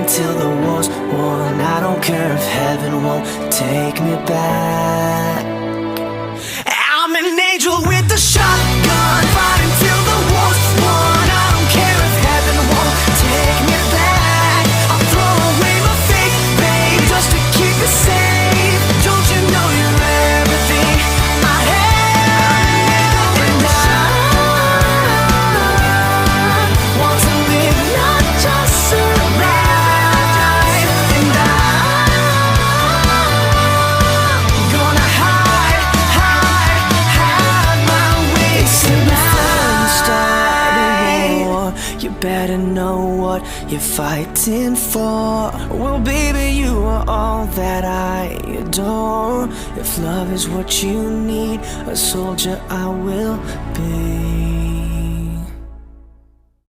until the war's won. I don't care if heaven won't take me back. I'm an angel with a shotgun, fighting till the war's won. I don't care if heaven won't take me back. I'll throw away my faith, babe, just to keep it safe. Don't you know you're everything I have? And I want to live, not just survive. And I'm gonna hide my way tonight. Starting war, you better know what you're fighting for. Well, baby, you are all that I adore. If love is what you need, a soldier I will be.